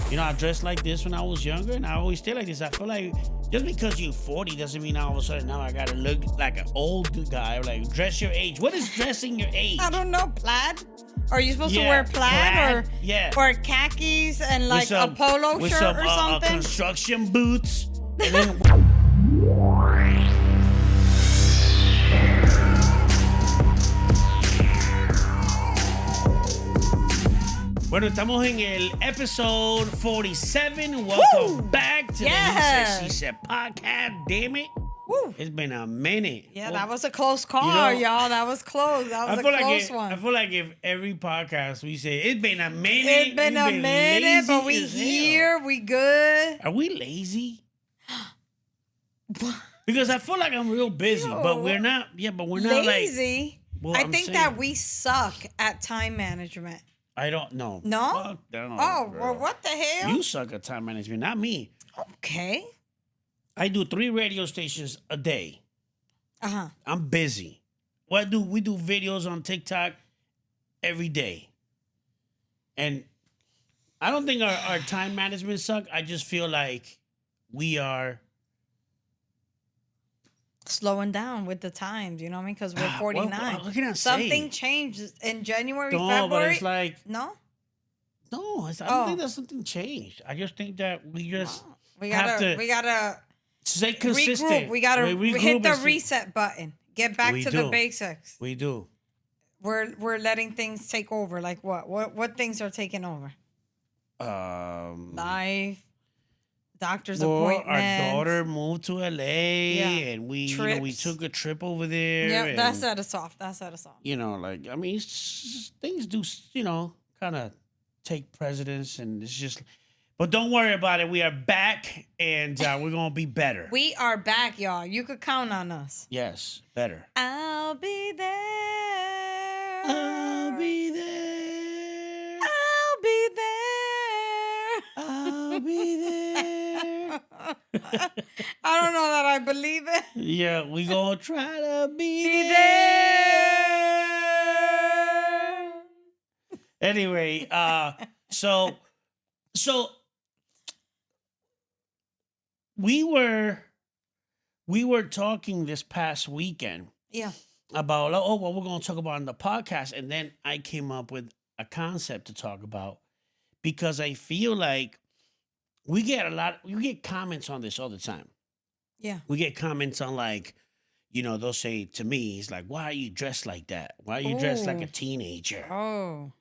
You know, I dressed like this when I was younger, and I always stay like this. I feel like just because you're 40 doesn't mean all of a sudden now I gotta look like an old guy. Like, dress your age. What is dressing your age? I don't know, plaid? Are you supposed to Yeah, wear plaid, yeah. or khakis and like a polo with shirt some, or something? Construction boots. And then Bueno, estamos en el episode 47. Welcome back to the He Said, She Said podcast. Damn it. Woo. It's been a minute. Yeah, that was a close call, y'all. That was close. That was a close one. I feel like if every podcast we say, it's been a minute. It's been a minute, but we here. We good. Are we lazy? Because I feel like I'm real busy, but we're not. Yeah, but we're not lazy. Well, I think that we suck at time management. I don't know. No? Fuck that, Oh, girl. well, what the hell? You suck at time management, not me. Okay. I do 3 radio stations a day. Uh-huh. I'm busy. What do we do videos on TikTok every day? And I don't think our time management suck. I just feel like we are slowing down with the times, you know what I mean? Because we're 49. What can I say? Something changed in January, no, February. but it's like No? I don't think that something changed. I just think that we just we gotta stay consistent. Regroup. We gotta hit the and reset button. Get back to the basics. We do. We're letting things take over. Like what? What things are taking over? Life. Doctor's appointments. Our daughter moved to LA, and we took a trip over there. Yeah, that set us off. You know, like, I mean, things do, kind of take precedence, and it's just. But don't worry about it. We are back, and we're gonna be better. We are back, y'all. You could count on us. Yes, better. I'll be there. I'll be there. I'll be there. I'll be there. I don't know that I believe it. Yeah, we gonna try to be there. Anyway, so we were talking this past weekend. Yeah. About what we're gonna talk about on the podcast, and then I came up with a concept to talk about because I feel like we get comments on this all the time. Yeah. We get comments on like, they'll say to me, it's like, why are you dressed like that? Why are you dressed like a teenager? Oh.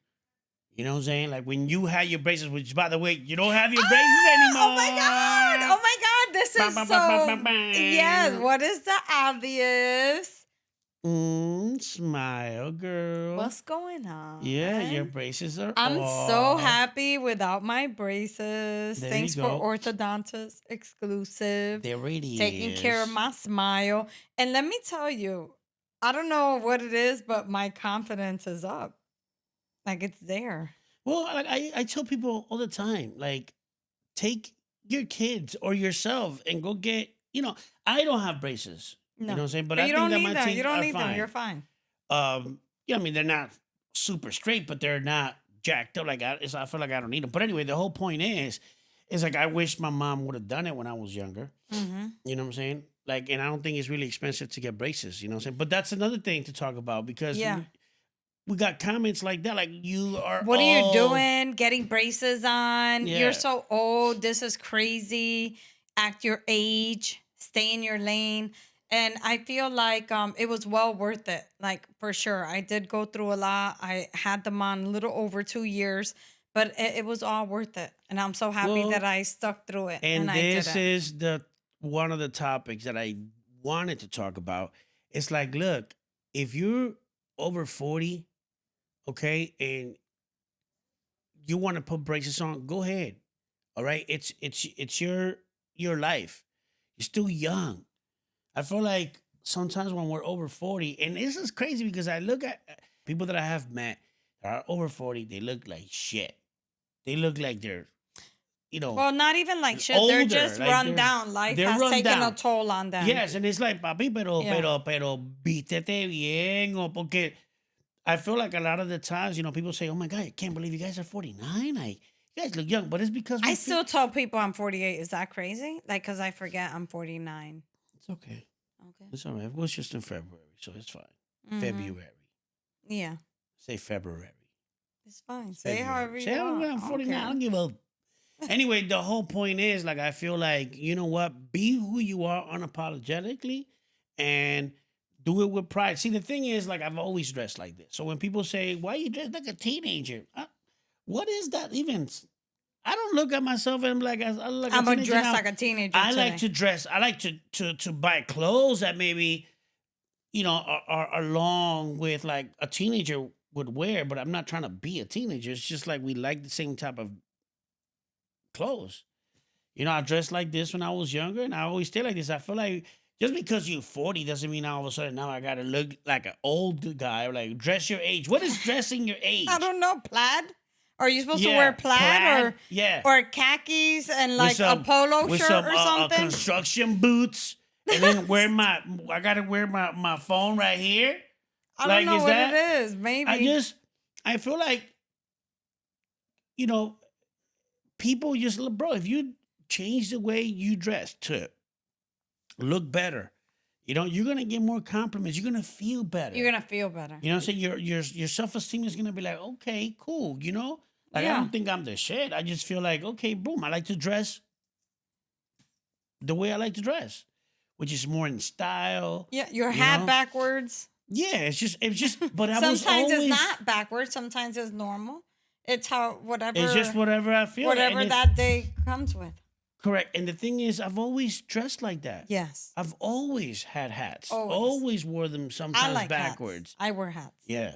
You know what I'm saying? Like when you had your braces, which by the way, you don't have your braces anymore. Oh my God. Oh my God. This is so. Yes. What is the obvious? Smile, girl. What's going on? Yeah, your braces are I'm off. so happy without my braces. There Thanks you for go. Orthodontist exclusive. There really Taking is. care of my smile. And let me tell you, I don't know what it is, but my confidence is up. Like it's there. Well, like I tell people all the time, like, take your kids or yourself and go get, I don't have braces. No. You know what I'm saying? But I think that my teeth you don't are need fine. them. You're fine. Yeah, I mean, they're not super straight, but they're not jacked up. Like I feel like I don't need them. But anyway, the whole point is like I wish my mom would have done it when I was younger. Mm-hmm. You know what I'm saying? Like, and I don't think it's really expensive to get braces. You know what I'm saying? But that's another thing to talk about because we got comments like that. Like you are. What are you doing? Getting braces on? Yeah. You're so old. This is crazy. Act your age. Stay in your lane. And I feel like it was well worth it, like for sure. I did go through a lot. I had them on a little over 2 years, but it was all worth it. And I'm so happy that I stuck through it. And I did this is one of the topics that I wanted to talk about. It's like, look, if you're over 40, okay, and you want to put braces on, go ahead. All right, it's your life. You're still young. I feel like sometimes when we're over 40, and this is crazy because I look at people that I have met that are over 40, they look like shit. They look like they're, well, not even like shit. older, They're just like run down. Life has taken a toll on them. Yes, and it's like, papi, pero vístete bien, o porque I feel like a lot of the times, people say, oh my God, I can't believe you guys are 49. Like, You guys look young, but it's because I still tell people I'm 48. Is that crazy? Like, because I forget I'm 49. It's okay. Okay. It's all right. It was just in February, so it's fine. Mm-hmm. February. Yeah. Say February. It's fine. Say February. however you Say want. I'm I don't 49. I care. don't give a. Anyway, the whole point is like I feel like you know what, be who you are unapologetically, and do it with pride. See, the thing is like I've always dressed like this. So when people say, "Why you dressed like a teenager?" What is that even? I don't look at myself and I'm like I look like I'm a going to teenager dress now. like a teenager I like today. to dress. I like to buy clothes that maybe are along with like a teenager would wear, but I'm not trying to be a teenager. It's just like we like the same type of clothes. I dressed like this when I was younger, and I always stay like this. I feel like just because you're 40 doesn't mean all of a sudden now I gotta look like an old guy. Like dress your age. What is dressing your I age? don't know. Plaid? Are you supposed to wear Yeah, plaid plaid. Yeah, or khakis and with like a some polo with shirt some or something? construction boots, and then I gotta wear my phone right here. I don't Like know is what it that? is. I Maybe. just I feel like you know people just bro. If you change the way you dress to look better, you're gonna get more compliments. You're gonna feel You're better. going to feel better. You know what I'm saying? Your self esteem is gonna be like, okay, cool. Like I Yeah. don't think I'm the shit. I just feel like, okay, boom. I like to dress the way I like to dress, which is more in style. Yeah. Your You hat know? backwards. Yeah, it's just. But I was Sometimes it's always. not backwards. Sometimes it's normal. It's how It's just whatever whatever I feel, and whatever it's that day comes with. correct. And the thing is, I've always dressed like that. Yes. I've always had hats. Always. Always wore them I sometimes like hats. backwards. I wear hats. Yeah.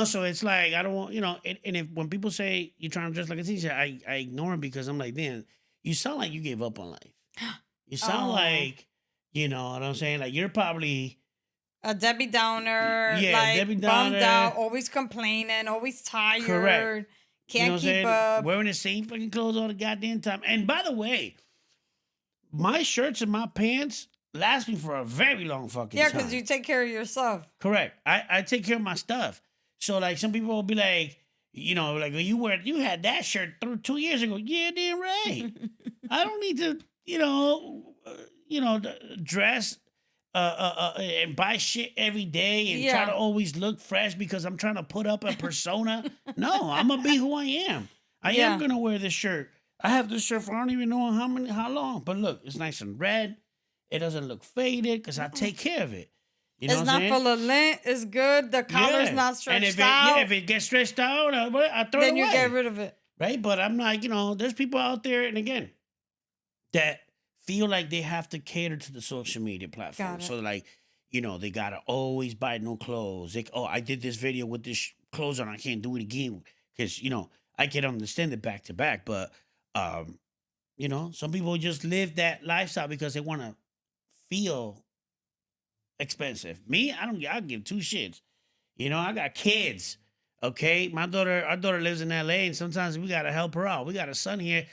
So it's like I don't want, and if when people say you're trying to dress like a teacher, I ignore them because I'm like, man, you sound like you gave up on life. You sound Oh, like, you know what I'm saying? Like you're probably a Debbie Downer, yeah, like Debbie bummed Downer, out, always complaining, always correct. tired, You know can't what I'm keep saying? up. Wearing the same fucking clothes all the goddamn time. And by the way, my shirts and my pants last me for a very long fucking Yeah, time. because you take care of yourself. Correct. I take care of my stuff. So like some people will be like, like you had that shirt 2 years ago. Yeah, damn right. I don't need to, dress and buy shit every day and try Yeah. to always look fresh because I'm trying to put up a persona. No, I'm gonna be who I am. I am Yeah. gonna wear this shirt. I have this shirt for I don't even know how long, but look, it's nice and red. It doesn't look faded because I Mm-mm. take care of it. You know It's what I'm not saying? full of lint. It's good. The collar's Yeah. not And stretched out. if it gets stretched out, I throw it Then you get away. rid of it. Right? But I'm like, there's people out there, and again, that feel like they have to cater to the social media platform. Got it. So like, they gotta always buy new clothes. Like, oh, I did this video with this clothes on, I can't do it again because I can understand it back to back, but some people just live that lifestyle because they want to feel expensive. Me, I don't. I give two shits. I got kids. Okay, our daughter lives in LA, and sometimes we gotta help her out. We got a son here,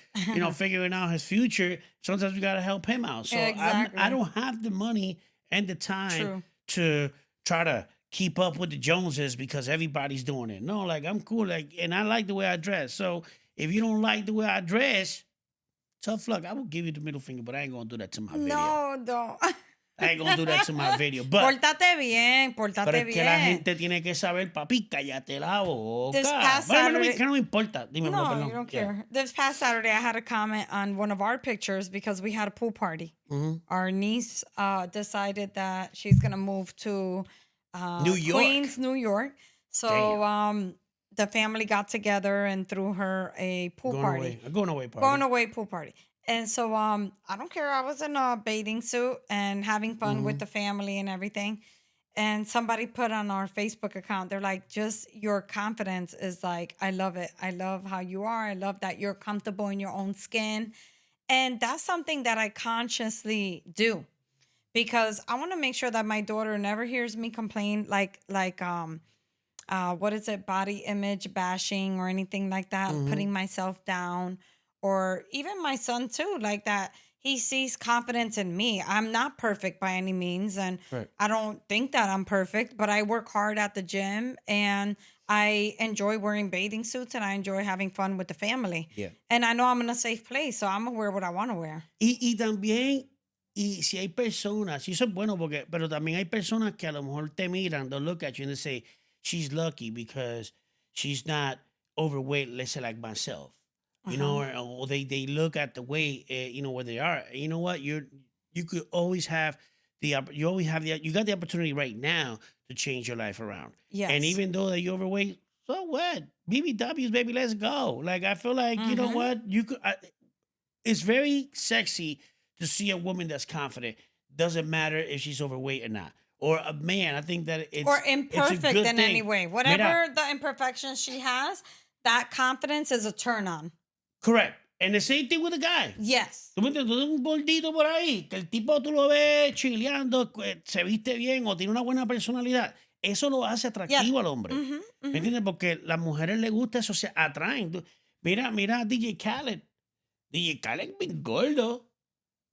figuring out his future. Sometimes we gotta help him out. So I Exactly. don't have the money and the time True. to try to keep up with the Joneses because everybody's doing it. No, like I'm cool. Like, and I like the way I dress. So if you don't like the way I dress, tough luck. I will give you the middle finger, but I ain't gonna do that to my video. No, don't. I ain't gonna do that to my video. But Pórtate bien, pero pórtate es que la bien. gente tiene que saber, papi, cállate la This boca. past Bueno, Saturday. que no me importa. Dime, bro, No, perdón. you don't Yeah. care. This past Saturday, I had a comment on one of our pictures because we had a pool party. Mhm. Our niece decided that she's gonna move to New York. Queens, New York. So the family got together and threw her a pool party. Going away party. Going away pool party. And so I don't care. I was in a bathing suit and having fun with the family and everything. And somebody put on our Facebook account, they're like, just your confidence is like, I love it. I love how you are. I love that you're comfortable in your own skin. And that's something that I consciously do because I want to make sure that my daughter never hears me complain like what is it, body image bashing or anything like that, putting myself down, or even my son too, like that. He sees confidence in me. I'm not perfect by any means, and Right. I don't think that I'm perfect, but I work hard at the gym and I enjoy wearing bathing suits and I enjoy having fun with the family. Yeah. And I know I'm in a safe place, so I'm gonna wear what I want to wear. Y también, y si hay personas, y eso es bueno porque, pero también hay personas que a lo mejor te miran, they'll look at you and they say, she's lucky because she's not overweight, let's say like myself, Uh huh. or they look at the way, where they are. You know what? You could always have you always have you got the opportunity right now to change your life around. And Yes. even though that you're overweight, so what? BBWs, baby, let's go. Like, I feel like, you know Mm-hmm. what? It's very sexy to see a woman that's confident. Doesn't matter if she's overweight or not. Or a man. I think that Or it's a imperfect good in any thing. way. Mira, Whatever the imperfections she has, that confidence is a turn on. correct. And the same thing with a guy. Yes. Tú me entiendes, tú tienes un gordito por ahí, que el tipo tú lo ves chileando, se viste bien o tiene una buena personalidad. Eso lo hace Yeah. atractivo al hombre. Mm-hmm. ¿Me Mm-hmm. entiendes? Porque a las mujeres les gusta eso, se atraen. Mira a DJ Khaled. DJ Khaled es bien gordo.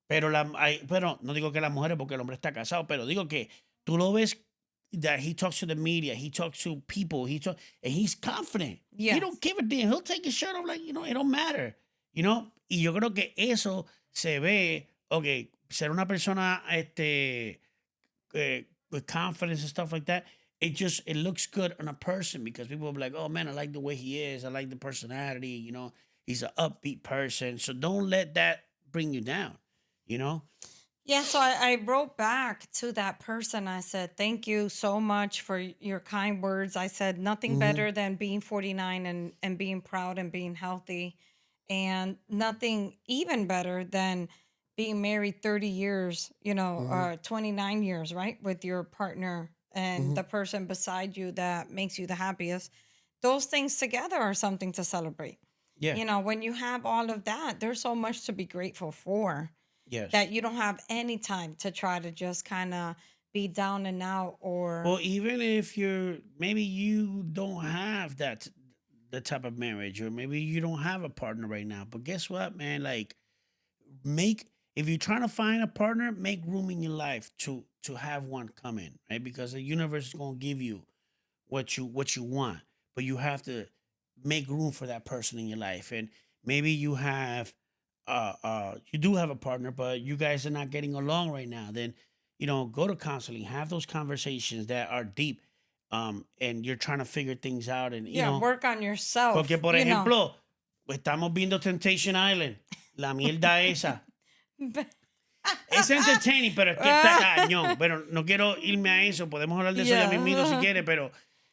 Pero no digo que las mujeres porque el hombre está casado, pero digo que tú lo ves that he talks to the media, he talks to people, and he's confident. He Yes. don't give a damn. He'll take his shirt off like, it don't matter. Y yo creo que eso se ve, okay, ser una persona with confidence and stuff like that, it looks good on a person because people will be like, oh man, I like the way he is. I like the personality, he's an upbeat person. So don't let that bring you down, you know? Yeah, so I wrote back to that person. I said, thank you so much for your kind words. I said, nothing Mm-hmm. better than being 49 and being proud and being healthy. And nothing even better than being married 30 years, Mm-hmm. 29 years, right? With your partner and Mm-hmm. the person beside you that makes you the happiest. Those things together are something to celebrate. Yeah. When you have all of that, there's so much to be grateful for Yes. that you don't have any time to try to just kind of be down and out or Well, even if maybe you don't have the type of marriage, or maybe you don't have a partner right now, but guess what, man? Like, if you're trying to find a partner, make room in your life to have one come in, right? Because the universe is gonna give you what you want, but you have to make room for that person in your life. And maybe you do have a partner, but you guys are not getting along right now. Then go to counseling, have those conversations that are deep, and you're trying to figure things out. And yeah, work on porque yourself, por ejemplo, estamos viendo Temptation Island, la mierda esa. Es entertaining, pero es que está cañón. Pero no quiero irme a eso. Podemos hablar de eso ya mismito si Yeah. quiere, pero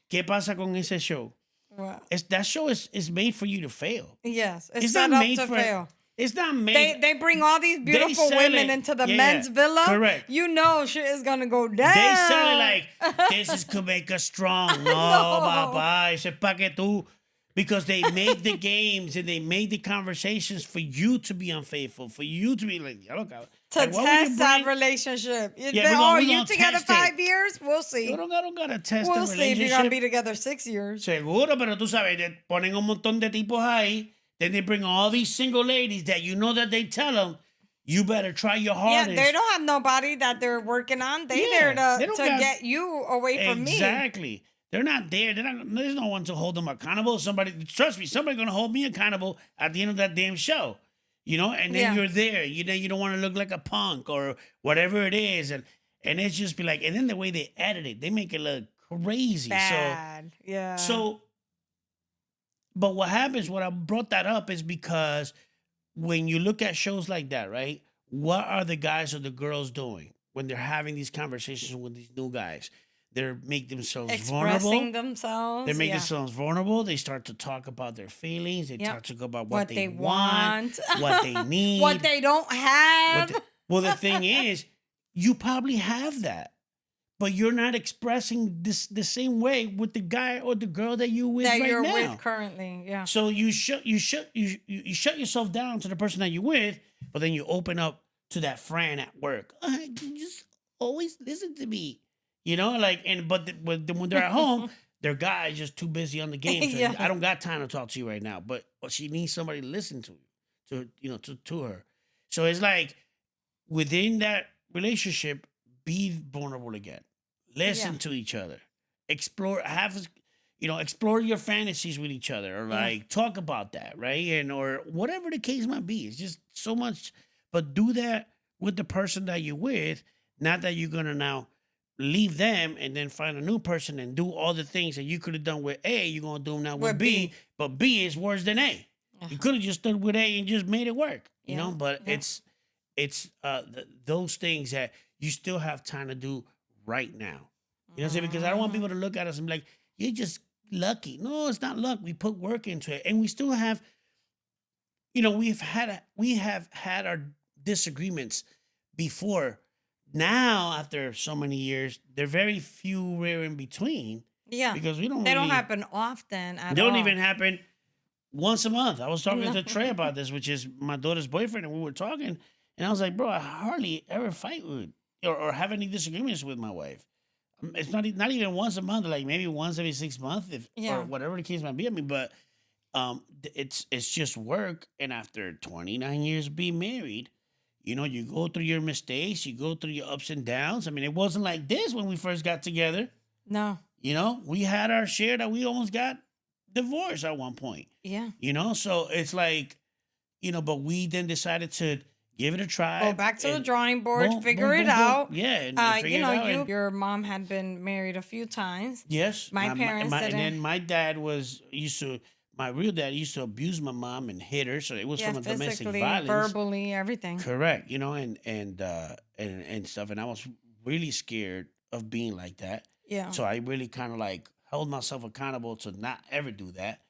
¿qué pasa con ese show? Well, That show is made for you to fail. yes, it's It's set not up made to for. fail. It's not They made. they bring all these beautiful sell women it. into the Yeah, men's villa. correct. You know shit is gonna go down. They sell it like this is to make us strong. No, No. papá, eso es pa' que tú. Because they made the games and they made the conversations for you to be unfaithful, for you to be like, "Ya lo cabrón." To Like, what would you test that bring? relationship. Yeah, we You gonna together test it. 5 years? We'll see. You don't gotta test We'll the see if you're gonna relationship. be together 6 years. Seguro, pero tú sabes, ponen un montón de tipos ahí. Then they bring all these single ladies that that they tell them, you better try your Yeah, hardest. they don't have nobody that they're working on. They Yeah, there they to don't got- get you away from me. Exactly. They're not there. There's no one to hold them accountable. Trust me, somebody's gonna hold me accountable at the end of that damn show. And then Yeah. you're there. You don't want to look like a punk or whatever it is, and it's just be like, and then the way they edit it, they make it look crazy. Bad. Yeah. But what happens, what I brought that up is because when you look at shows like that, right? What are the guys or the girls doing when they're having these conversations with these new guys? They make themselves expressing vulnerable. themselves. They make yeah. themselves vulnerable. They start to talk about their feelings. They Yep. start to talk about What they want. what they need, What they don't have. well, the thing is, you probably have that, but you're not expressing this the same way with the guy or the girl that you're with that right you're now. with currently. Yeah. So you shut yourself down to the person that you're with, but then you open up to that friend at work. You just always listen to me, but when they're at home, their guy is just too busy on the game. So Yeah. I don't got time to talk to you right now. But she needs somebody to listen to her. So it's like within that relationship, be vulnerable again. Listen Yeah. to each other. Explore. explore your fantasies with each other, or Yeah. like talk about that, right? And or whatever the case might be. It's just so much, but do that with the person that you're with, not that you're gonna now leave them and then find a new person and do all the things that you could have done with A, you're gonna do them now with With B, B. but B is worse than A. You Uh-huh. could have just stood with A and just made it work, Yeah. but Yeah. it's those things that you still have time to do right now. You know what I'm saying? Because I don't want Mhm. people to look at us and be like, you're just lucky. No, it's not luck. We put work into it. And we still have, we have had our disagreements before. Now, after so many years, they're very few, rare in between, Yeah. because we don't They don't really, happen often they at don't all. even happen once a month. I was talking No. to Trey about this, which is my daughter's boyfriend, and we were talking, and I was like, bro, I hardly ever fight with or have any disagreements with my wife. It's not even once a month, like maybe once every 6 months, if or Yeah. whatever the case might be. I mean, but it's just work. And after 29 years of being married, you go through your mistakes, you go through your ups and downs. I mean, it wasn't like this when we first got together. No. We had our share that we almost got divorced at one point. Yeah. So it's like, but we then decided to give it a Go try, back to the and drawing board, boom, figure boom, it boom, boom. out. Yeah, and figure it out. And Your mom had been married a few times. yes, My my, parents and didn't. then my dad my real dad used to abuse my mom and hit her, so it was Yeah, from a domestic physically, violence. verbally, everything. Correct, and stuff, and I was really scared of being like that. Yeah. So I really kind of like held myself accountable to not ever do that,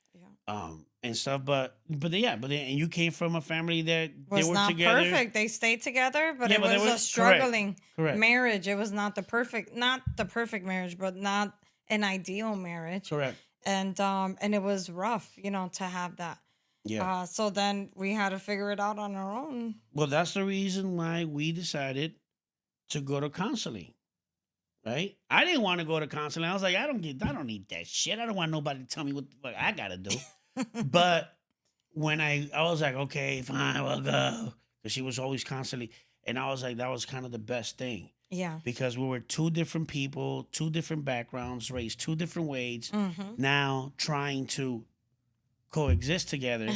Yeah. and stuff. But and you came from a family that they Was were not together. perfect. They stayed together, but Yeah, it but they was were a correct, struggling correct, marriage. It was not the perfect marriage, but not an ideal marriage. correct. And it was rough, to have that. Yeah. So then we had to figure it out on our own. Well, that's the reason why we decided to go to counseling. Right? I didn't want to go to counseling. I was like, I don't need that shit. I don't want nobody to tell me what the fuck I gotta do. But when I was like, okay, fine, we'll go. Because she was always constantly, and I was like, that was kind of the best thing. Yeah. Because we were two different people, two different backgrounds, raised two different ways, Mm-hmm. now trying to coexist together.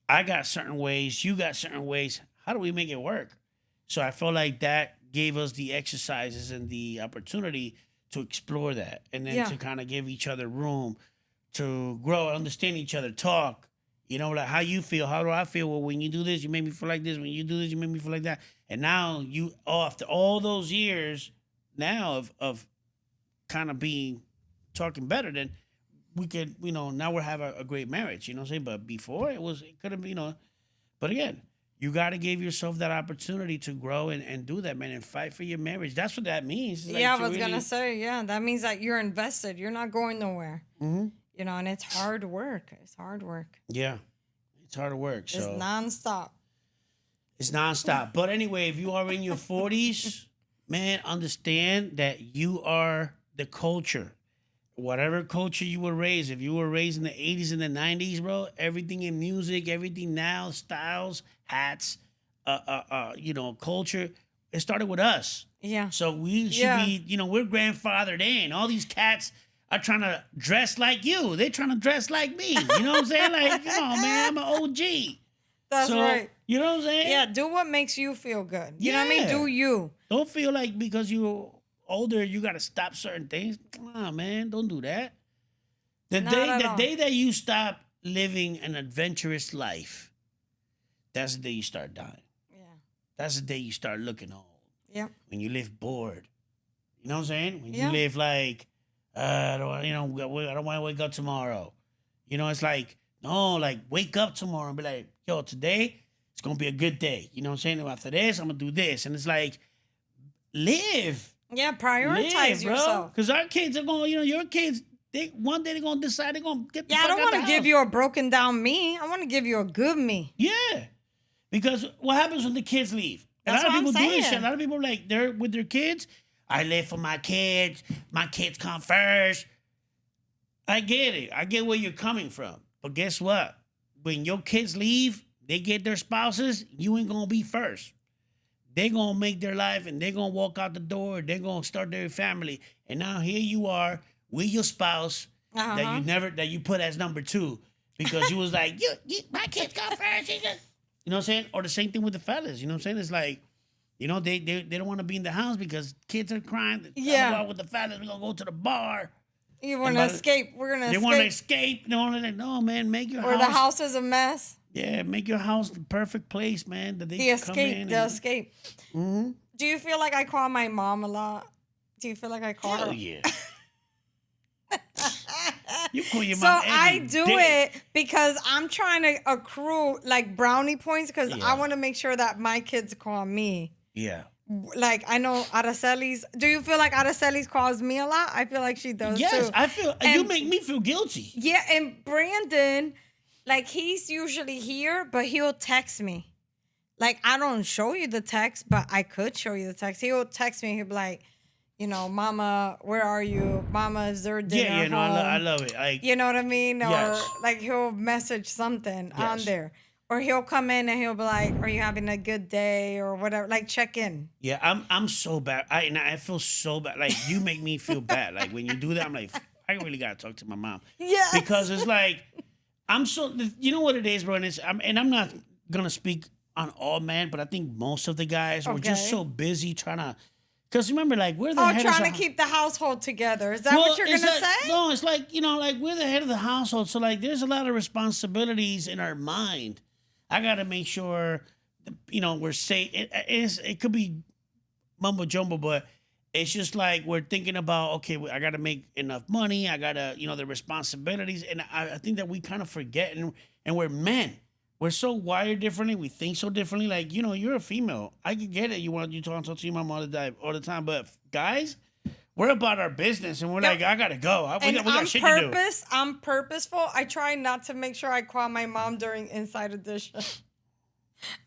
I got certain ways, you got certain ways. How do we make it work? So I felt like that gave us the exercises and the opportunity to explore that, and then Yeah. to kind of give each other room to grow, understand each other, talk. Like how you feel, how do I feel? Well, when you do this, you make me feel like this. When you do this, you make me feel like that. And now after all those years now of kind of being talking better, then we could, now we're having a great marriage. You know what I'm saying? But before it could have been, But again, you got to give yourself that opportunity to grow and do that, man, and fight for your marriage. That's what that means. It's like Yeah, I to was really, gonna say, yeah, that means that you're invested. You're not going nowhere. Mhm. And it's hard work. It's hard work. Yeah, it's hard work. It's So nonstop. it's nonstop. But anyway, if you are in your 40s, man, understand that you are the culture. Whatever culture you were raised, if you were raised in the 80s and the 90s, bro, everything in music, everything now, styles, hats, culture, it started with us. Yeah. So we should Yeah. be, we're grandfathered in. All these cats are trying to dress like you. They're trying to dress like me. You know what I'm saying? Like, come on, man, I'm an OG. That's So, right. you know what I'm saying? Yeah, do what makes you feel good. You know what I mean? Yeah. Do you. Don't feel like because you're older, you got to stop certain things. Come on, man, don't do that. Not at all. The day that you stop living an adventurous life, that's the day you start dying. Yeah. That's the day you start looking old. Yeah. When you live bored. You know what I'm saying? When Yeah. you live like, I don't want to wake up tomorrow. It's like, no, like wake up tomorrow and be like, yo, today it's gonna be a good day. You know what I'm saying? After this, I'm gonna do this. And it's like, live. Yeah, prioritize Live, bro. yourself. Because our kids are going, your kids, one day they're gonna decide they're gonna get the Yeah, I fuck don't out want the to give house. you a broken down me. I want to give you a good me. Yeah. Because what happens when the kids leave? That's a lot what of I'm people do this saying. shit. A lot of people like they're with their kids. I live for my kids. My kids come first. I get it. I get where you're coming from. But guess what? When your kids leave, they get their spouses, you ain't gonna be first. They're gonna make their life and they're gonna walk out the door, they're gonna start their family. And now here you are with your spouse, Uh-huh. that you put as number two because you was like, my kids go first. You know what I'm saying? Or the same thing with the fellas. You know what I'm saying? It's like, they don't want to be in the house because kids are crying. I'm gonna go Yeah. out with the fellas. We're gonna go to the bar. You And want to escape? We're gonna they want to escape. escape. They want to no man, make your Or the house. house is a mess. Yeah, make your house the perfect place, man. That they The can come escape. in The and escape. mm-hmm. Do you feel like I call my mom a lot? Do you feel like I call Hell her? yeah. You call your So mom I every do day. it because I'm trying to accrue like brownie points because I Yeah. want to make sure that my kids call me. Yeah. Like I know Araceli's. Do you feel like Araceli's calls me a lot? I feel like she does Yes, too. I feel you And make me feel guilty. yeah, and Brandon, like he's usually here, but he'll text me. Like I don't show you the text, but I could show you the text. He'll text me. He'll be like, Mama, where are you? Mama, is there dinner Yeah, no, I home? love it. Like, You know what I mean? yes. Or like he'll message something on Yes. there. Or he'll come in and he'll be like, "Are you having a good day?" or whatever. Like check in. Yeah, I'm so bad. I feel so bad. Like you make me feel bad. Like when you do that, I'm like, I really gotta talk to my mom Yes. because it's like I'm so. You know what it is, bro. And I'm not gonna speak on all men, but I think most of the guys were just Okay. so busy trying to. Because remember, like we're the Oh, head of trying to the- keep the household together. Is that what you're it's gonna like, say? No, it's like like we're the head of the household, so like there's a lot of responsibilities in our mind. I gotta make sure, we're safe. It could be mumbo jumbo, but it's just like we're thinking about okay, I gotta make enough money. I gotta the responsibilities, and I think that we kind of forget, and we're men. We're so wired differently. We think so differently. Like you're a female. I can get it. You talk to your mom all the time, but guys. We're about our business, and we're Yep. like, I gotta go. We And got shit to do. I'm purposeful. I try not to make sure I call my mom during Inside Edition.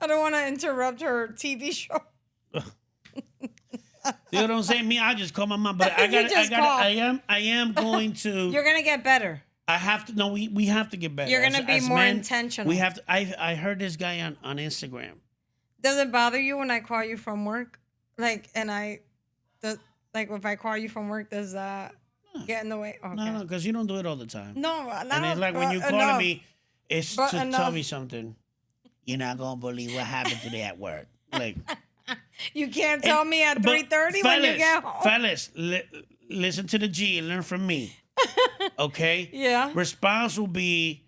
I don't want to interrupt her TV show. You know what I'm saying? Me, I just call my mom, but I You got, just call. I am going to. You're gonna get better. I have to. No, we have to get better. You're gonna be more men, intentional. We have to. I heard this guy on Instagram. Does it bother you when I call you from work? Like, if I call you from work, does that get in the way? Okay. No, because you don't do it all the time. No, And it's like when you calling enough. me, it's But to tell enough. me something. You're not gonna believe what happened today at work. Like You can't tell me at but 3:30 when you get home. Fellas, listen to the G and learn from me. Okay? Yeah. Response will be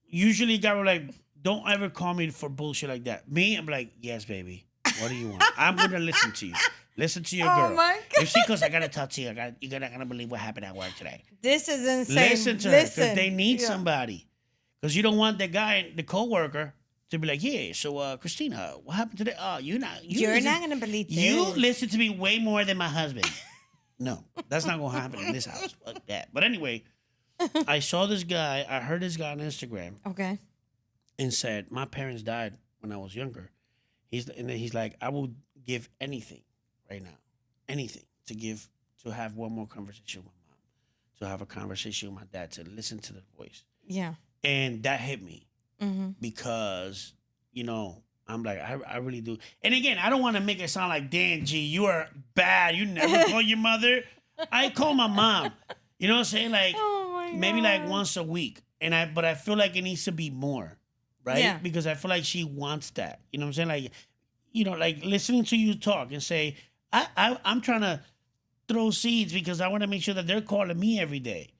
usually guy will like, don't ever call me for bullshit like that. Me, I'm like, yes, baby. What do you want? I'm gonna listen to you. Listen to your girl. Oh my God. If she goes, I gotta talk to you. You're not gonna believe what happened at work today. This is insane. Listen to her because Listen. they need Yeah. somebody. Because you don't want the guy, the coworker, to be like, yeah. So, Christina, what happened today? Oh, you're not gonna believe this. You listen to me way more than my husband. No, that's not gonna happen in this house. Fuck that. But anyway, I saw this guy. I heard this guy on Instagram Okay. and said, my parents died when I was younger. He's like, I will give anything right now, anything to have one more conversation with my mom, to have a conversation with my dad, to listen to the voice. Yeah. And that hit me Mm-hmm. because, I'm like, I really do. And again, I don't want to make it sound like, Dan G, you are bad. You never call your mother. I call my mom. You know what I'm saying? Like, Oh my maybe like God. once a week. But I feel like it needs to be more, right? Yeah. Because I feel like she wants that. You know what I'm saying? Like, like listening to you talk and say, I'm trying to throw seeds because I want to make sure that they're calling me every day.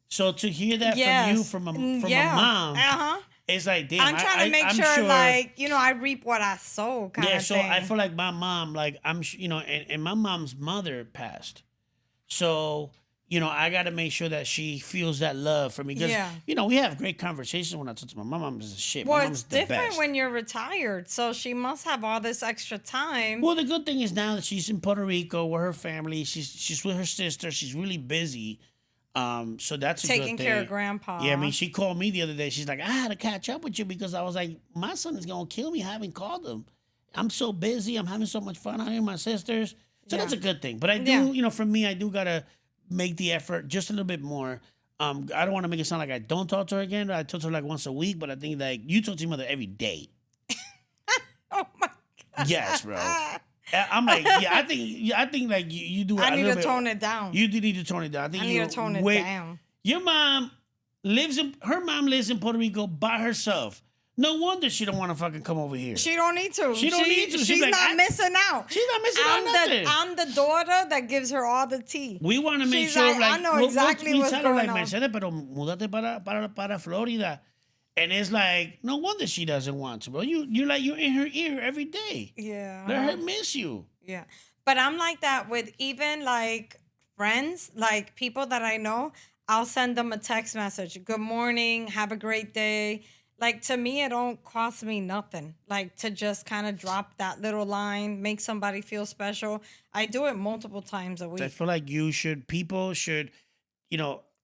So to hear that from you, from a mom, Uh-huh. it's like, damn. I'm trying to make I'm sure, like, I reap what I sow kind yeah, of so thing. I feel like my mom, like and my mom's mother passed. So, I got to make sure that she feels that love for me. Because, Yeah. We have great conversations when I talk to my mom. My mom's shit. Well, My it's mom's the different best. when you're retired, so she must have all this extra time. Well, the good thing is now that she's in Puerto Rico with her family. She's with her sister. She's really busy. So that's a good Taking thing. care of grandpa. Yeah, I mean, she called me the other day. She's like, I had to catch up with you because I was like, my son is gonna kill me. I haven't called him. I'm so busy. I'm having so much fun out here with my sisters. So that's a good thing. But I do, for me, I do gotta make the effort just a little bit more. I don't want to make it sound like I don't talk to her again. I talk to her like once a week, but I think like you talk to your mother every day. Oh my God. Yes, bro. I'm like, I think like you do. I need little to bit, tone it down. You do need to tone it down. I think I need to tone it down. Your mom her mom lives in Puerto Rico by herself. No wonder she don't want to fucking come over here. She don't need to. She don't need to. She's like, not missing out. She's not missing out nothing. I'm the daughter that gives her all the tea. We want to make She's sure, like, I know exactly what's tell her, going like, on. Mercedes, pero múdate para Florida. And it's like, no wonder she doesn't want to, bro. You're in her ear every day. Yeah. Let her miss you. Yeah. But I'm like that with even like friends, like people that I know. I'll send them a text message. Good morning. Have a great day. Like to me, it don't cost me nothing. Like to just kind of drop that little line, make somebody feel special. I do it multiple times a I week. feel like people should,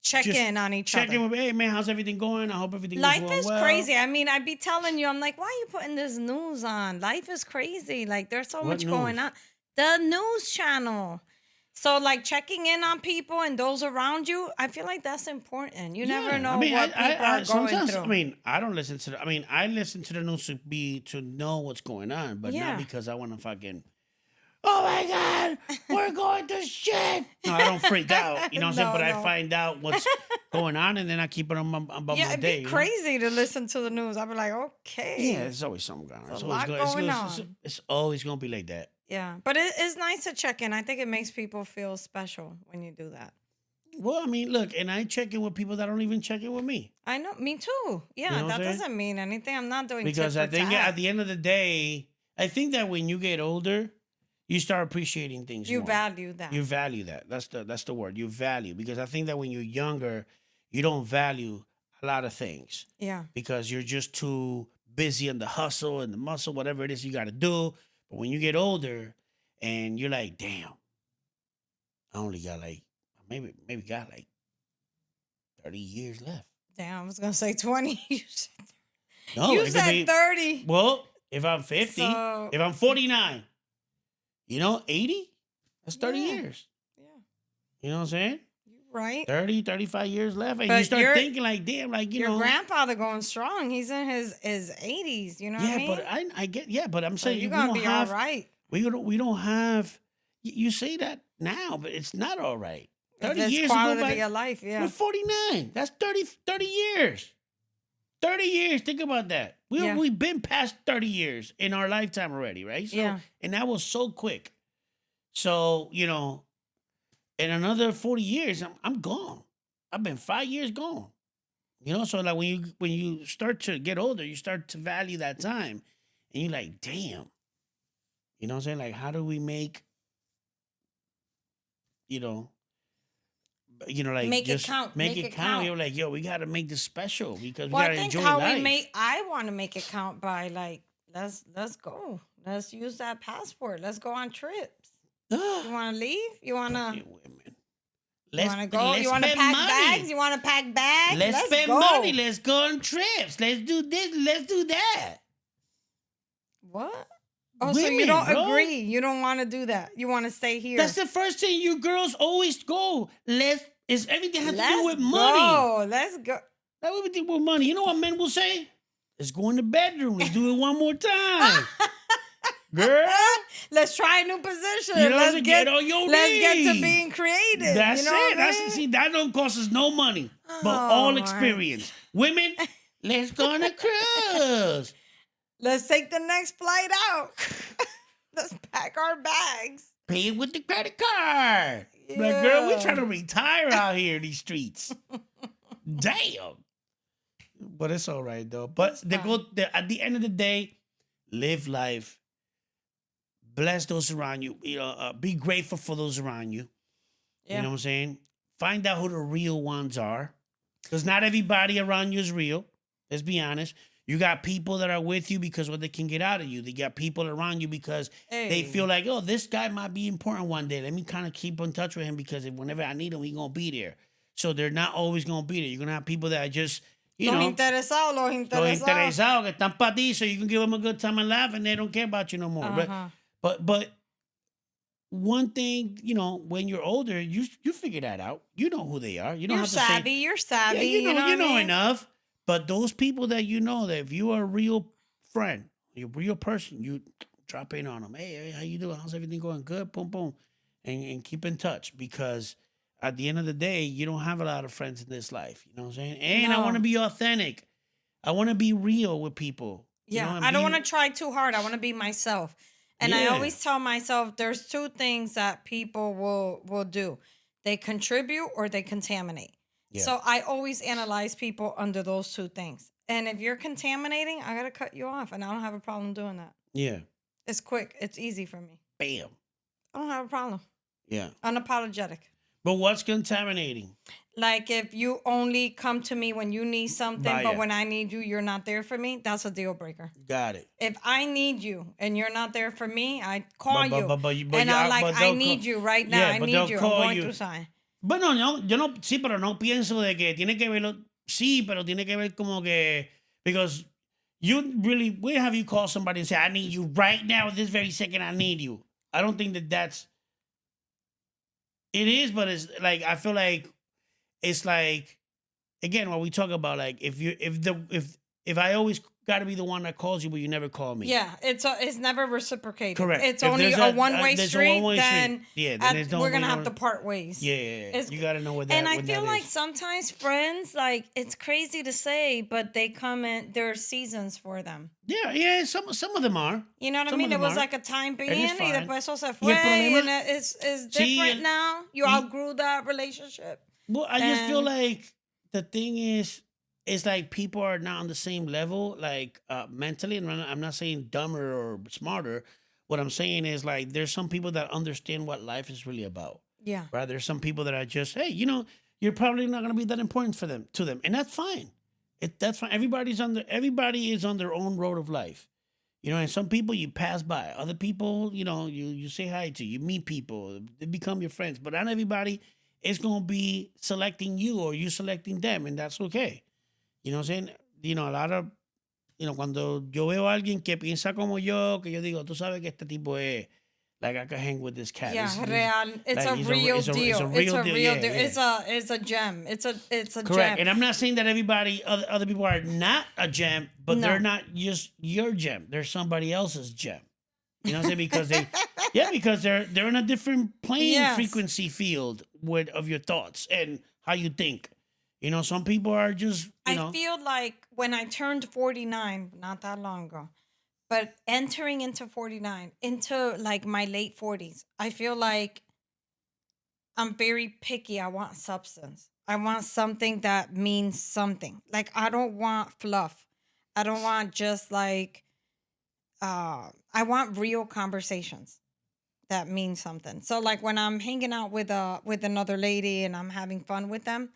Check just in on each check other. in with, hey man, how's everything going? I hope everything Life is going is well. crazy. I mean, I'd be telling you, I'm like, why are you putting this news on? Life is crazy. Like, there's so What much going news? on. The news channel. So, like, checking in on people and those around you, I feel like that's important. You never know what people are going sometimes, through. I mean, I don't listen to I listen to the news to know what's going on, but Yeah. not because I want to fucking, oh my God, we're going to shit. No, I don't freak out, you know what I'm saying? But I find out what's going on and then I keep it on about my it'd day. be crazy to listen to the news. I'd be like, okay. Yeah, there's always something going on. There's It's a always lot going it's, on. it's always going to be like that. Yeah. But it's nice to check in. I think it makes people feel special when you do that. Well, I mean, look, and I check in with people that don't even check in with me. I know. Me too. Yeah. You know what that I'm saying? doesn't mean anything. I'm not doing Because tit I for think tat. at the end of the day, I think that when you get older, you start appreciating things You more. value that. You value that. That's the word. You value, because I think that when you're younger, you don't value a lot of things Yeah. because you're just too busy in the hustle and the muscle, whatever it is you got to do. But when you get older and you're like, damn, I only got like maybe got like 30 years left. Damn, I was gonna say 20. No, You it could said be- 30. Well, if I'm 50, So- if I'm 49, 80, that's 30 Yeah. years. Yeah. You know what I'm saying? You right. 30, 35 years left. And But you start you're- thinking like, damn, like, you Your know. grandfather going strong. He's in his 80s. You know what I Yeah, mean? but I get, yeah, but I'm So saying you're we gonna don't be have, all right. we don't have, you say that now, but it's not all right. If 30 it's years ago, quality of life. we're Yeah. 49. That's 30 years. 30 years. Think about that. Yeah. We've been past 30 years in our lifetime already, right? So, Yeah. And that was so quick. So, in another 40 years, I'm gone. I've been 5 years gone. So like when you start to get older, you start to value that time. And you're like, damn. You know what I'm saying? Like, how do we make, like Make it just count. make it count. You're like, yo, we gotta make this special because we Well, I gotta think enjoy how life. I want to make it count by like, let's go. Let's use that passport. Let's go on trips. You want to leave? You want to? Fucking women. You want to go? let's You want to spend pack money. bags? You want to pack bags? Let's spend go. money. Let's go on trips. Let's do this. Let's do that. What? Oh, so you Women, don't bro. agree? You don't want to do that? You want to stay here? That's the first thing you girls always go. Everything has to do with money. Go. Let's go. That would be with money. You know what men will say? Let's go in the bedroom. Let's do it one more time. Girl. Let's try a new position. You know what I'm let's saying? get Get on your let's get to knees. being creative. That's you know it. What I mean? See, that don't cost us no money, but Oh, all my. experience. Women, let's go on a cruise. Let's take the next flight out. Let's pack our bags. Pay it with the credit card. Like, girl, we're Yeah. trying to retire out here in these streets. Damn. But it's all right, though. But at the end of the day, live life. Bless those around you. Be grateful for those around you. Yeah. You know what I'm saying? Find out who the real ones are. Because not everybody around you is real. Let's be honest. You got people that are with you because what they can get out of you. They got people around you because they feel like, oh, this guy might be important one day. Let me kind of keep in touch with him because whenever I need him, he's going to be there. So they're not always going to be there. You're going to have people that are just, Los interesados, los los interesados. interesados que están para ti so you can give them a good time and laugh and they don't care about you no more. Uh-huh. But one thing, when you're older, you figure that out. You know who they are. You don't You're have to savvy. say, You're savvy. yeah, you know what I mean? enough. But those people that that if you are a real friend, you're a real person, you drop in on them. Hey, how you doing? How's everything going? Good, boom, boom. And keep in touch because at the end of the day, you don't have a lot of friends in this life. You know what I'm saying? And I want to No. be authentic. I want to be real with people. You know, Yeah, and I don't want be to try too hard. I want to be myself. And I yeah, always tell myself there's two things that people will do. They contribute or they contaminate. yeah, So I always analyze people under those two things. And if you're contaminating, I got to cut you off and I don't have a problem doing that. yeah. It's quick. It's easy for me. Bam. I don't have a problem. Yeah. Unapologetic. But what's contaminating? Like if you only come to me when you need something, but Vaya. when I need you, you're not there for me, that's a deal breaker. Got it. If I need you and you're not there for me, I call you. But And I'm yeah, like, but I they'll need you right now. yeah, I but need they'll you. I'm call going you. through something. Bueno, yo no, sí, pero no pienso de que tiene que verlo. Sí, pero tiene que ver como que because you really where have you called somebody and say I need you right now this very second I need you. I don't think that that's it is, but it's like I feel like it's like again what we talk about like if I always got to be the one that calls you but you never call me. Yeah, it's never reciprocated. Correct. It's If only there's a one-way there's a street, one-way then, yeah, then there's no we're going to way have to part ways. Yeah, It's- you got to know what that. And I what feel that like is. sometimes friends, like, it's crazy to say, but they come in, there are seasons for them. Yeah, some of them are. You know what I Some of mean? It them was are. like a time being, is y fine. después eso se Y fue, el problema- and it's Sí, different now. You y- outgrew that relationship. Well, I just feel And- like the thing is, it's like people are not on the same level, like mentally. And I'm not saying dumber or smarter. What I'm saying is like there's some people that understand what life is really about. Yeah. Right? There's some people that are just, hey, you know, you're probably not going to be that important for them to them, and that's fine. That's fine. Everybody is on their own road of life. You know, and some people you pass by, other people, you know, you say hi to, you meet people, they become your friends, but not everybody is gonna be selecting you or you selecting them, and that's okay. You know what I'm saying? You know, a lot of, you know, cuando yo veo a alguien que piensa como yo, que yo digo, tú sabes que este tipo es, like I can hang with this cat. Yeah, This- real. It's like, a he's real deal. It's a real deal. Yeah, yeah. It's a gem. It's a Correct. gem. And I'm not saying that other people are not a gem, but No. they're not just your gem. They're somebody else's gem. You know what I'm saying? Because because they're in a different plane Yes. frequency field of your thoughts and how you think. You know, some people are just, you know. I feel like when I turned 49, not that long ago, but entering into 49, into like my late 40s, I feel like I'm very picky. I want substance. I want something that means something. Like I don't want fluff. I don't want just like I want real conversations that mean something. So like when I'm hanging out with another lady and I'm having fun with them,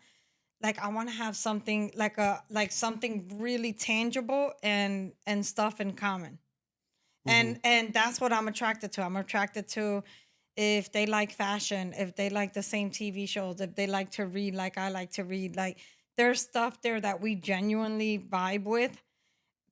like I want to have something like something really tangible and stuff in common. And that's what I'm attracted to. I'm attracted to if they like fashion, if they like the same TV shows, if they like to read like I like to read. Like there's stuff there that we genuinely vibe with.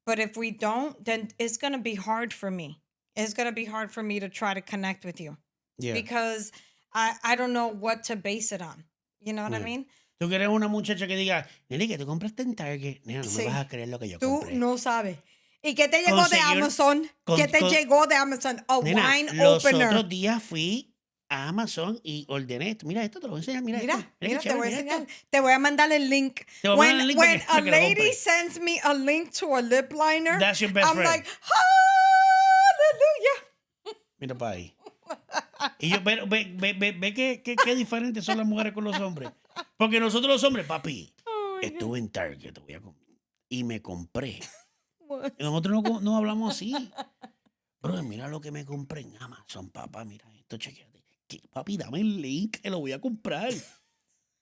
But if we don't, then it's gonna be hard for me. It's gonna be hard for me to try to connect with you. Yeah. Because I don't know what to base it on. You know what I Yeah. mean? Tú quieres una muchacha que diga, Nelly, que tú compraste en Target. Nena, no Sí. me vas a creer lo que yo Tú compré. no sabes. ¿Y qué te llegó de Conseguir- Amazon? ¿Qué te llegó de Amazon? A Nena, wine los opener. otros días fui a Amazon y ordené esto. Mira esto, te lo voy a enseñar. Mira, Mira, esto. mira, qué te voy a chévere, mira enseñar. esto. Te voy a mandar el link. Te voy a mandar el link When para a que lo lady compres. sends me a link to a lip liner, That's your best I'm friend. like, hallelujah. Mira para ahí. Y yo, ve qué diferentes son las mujeres con los hombres. Porque nosotros los hombres, papi, Oh my estuve en Target y me compré. God. Y nosotros no hablamos así. Bro, mira lo que me compré en Amazon, papá. Mira esto, chequeate. Papi, dame el link que lo voy a comprar.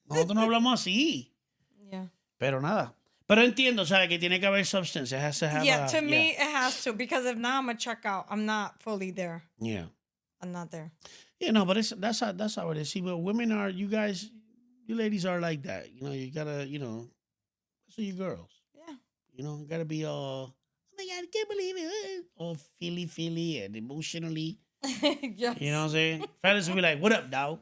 Nosotros no hablamos así. Yeah. Pero nada. Pero entiendo, ¿sabes? Que tiene que haber substance. It has to have Yeah, a, to me, it has to. Because if not, I'm going to check out. I'm not fully there. Yeah. I'm not there. Yeah, no, but that's how it is. See, but women are, you ladies are like that. You know, you gotta, you know, so you girls. Yeah. You know, gotta be all, oh my God, I can't believe it. All feely and emotionally. Yes. You know what I'm saying? Fellas will be like, what up, dog?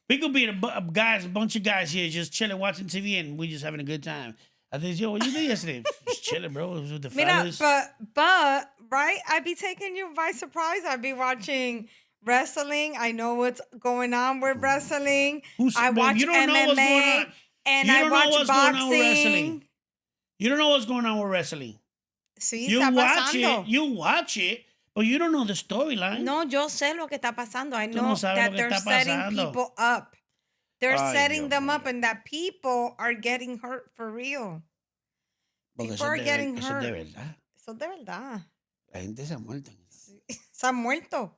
We could be a bunch of guys here just chilling, watching TV, and we just having a good time. I think, yo, what you did yesterday? Just chilling, bro. It was with the Mira, fellas. but right, I'd be taking you by surprise. I'd be watching wrestling. I know what's going on with wrestling. I Babe, watch you don't know what's going MMA on. and You I don't know watch what's going on with wrestling. boxing. You don't know what's going on with wrestling. Sí, You está watch it, but you don't know the storyline. No, yo sé lo que está pasando. I Tú no know sabes lo that que they're está setting pasando. people up. They're Ay, setting Dios them up mío. and that people are getting hurt for real. Porque People are getting eso es de hurt. verdad. Eso es de verdad. La gente se ha muerto. Sí. ¿Se han muerto?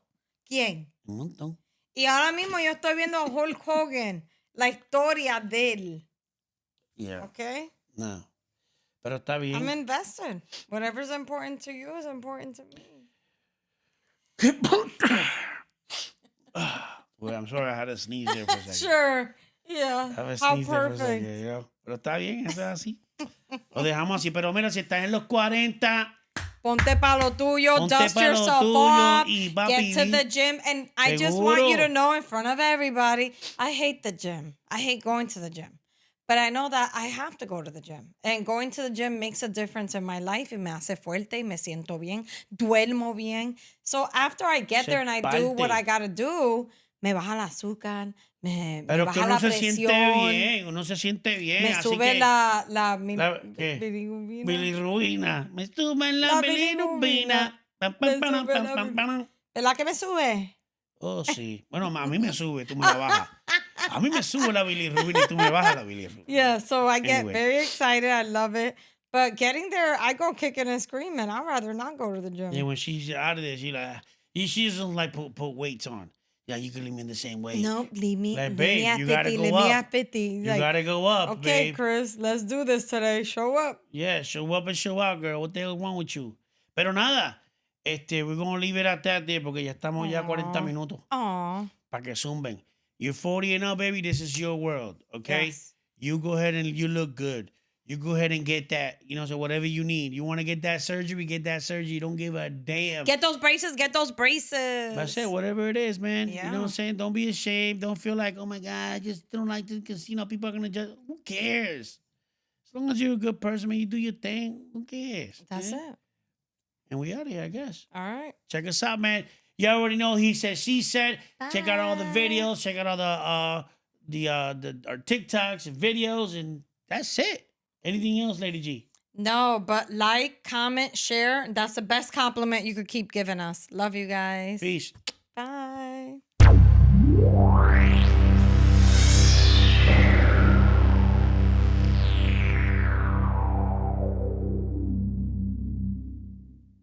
¿Quién? Un montón. Y ahora mismo yo estoy viendo a Hulk Hogan, la historia de él. Yeah. Okay? No. Pero está bien. I'm invested. Whatever's important to you is important to me. Well, I'm sorry I had to sneeze there for a second. Sure. Yeah. I had to How sneeze there for a perfect. second, yo. Pero está bien, eso es así. Lo dejamos así. Pero mira, si estás en los 40, Ponte pa lo tuyo, ponte dust pa lo yourself tuyo off, y get to the gym. And I just want you to Seguro. know in front of everybody, I hate the gym. I hate going to the gym. But I know that I have to go to the gym. And going to the gym makes a difference in my life. Y me hace fuerte y me siento bien. Duermo bien. So after I get there and I do what I got to do, me baja el azúcar, me Pero baja que la uno se presión. siente bien, uno se siente bien. Me así sube que, la ¿qué? bilirrubina. Bilirrubina. Me sube la La bilirrubina. Pam, Me pam, pam, sube pam, la pam, pam. ¿Verdad que me sube? Oh, sí. Bueno, a mí me sube, tú me la bajas. A mí me sube la bilirrubina y tú me bajas la bilirrubina. Yeah, so I get Anyway. very excited. I love it. But getting there, I go kicking and screaming. I'd rather not go to the gym. And when she's out of there, she doesn't like put weights on. Yeah, you can leave me in the same weight. No, leave me, Like, leave babe, me at you 50. gotta go Leave me up. at 50. You Like, gotta go up, okay, babe. Chris, let's do this today. Show up. Yeah, show up and show out, girl. What the hell is wrong with you? Pero nada, we're gonna leave it at that there porque ya estamos ya 40 minutos. Aw. Para que zumben. You're 40 and up, baby. This is your world, okay? Yes. You go ahead and you look good. You go ahead and get that, so whatever you need. You want to get that surgery, get that surgery. Don't give a damn. Get those braces. Get those braces. That's it, whatever it is, man. Yeah. You know what I'm saying? Don't be ashamed. Don't feel like, oh my God, I just don't like this because, people are going to judge. Who cares? As long as you're a good person, man, you do your thing. Who cares? That's it. And we out of here, I guess. All right. Check us out, man. You already know he said, she said. Bye. Check out all the videos. Check out all our TikToks and videos, and that's it. Anything else, Lady G? No, but like, comment, share. That's the best compliment you could keep giving us. Love you guys. Peace.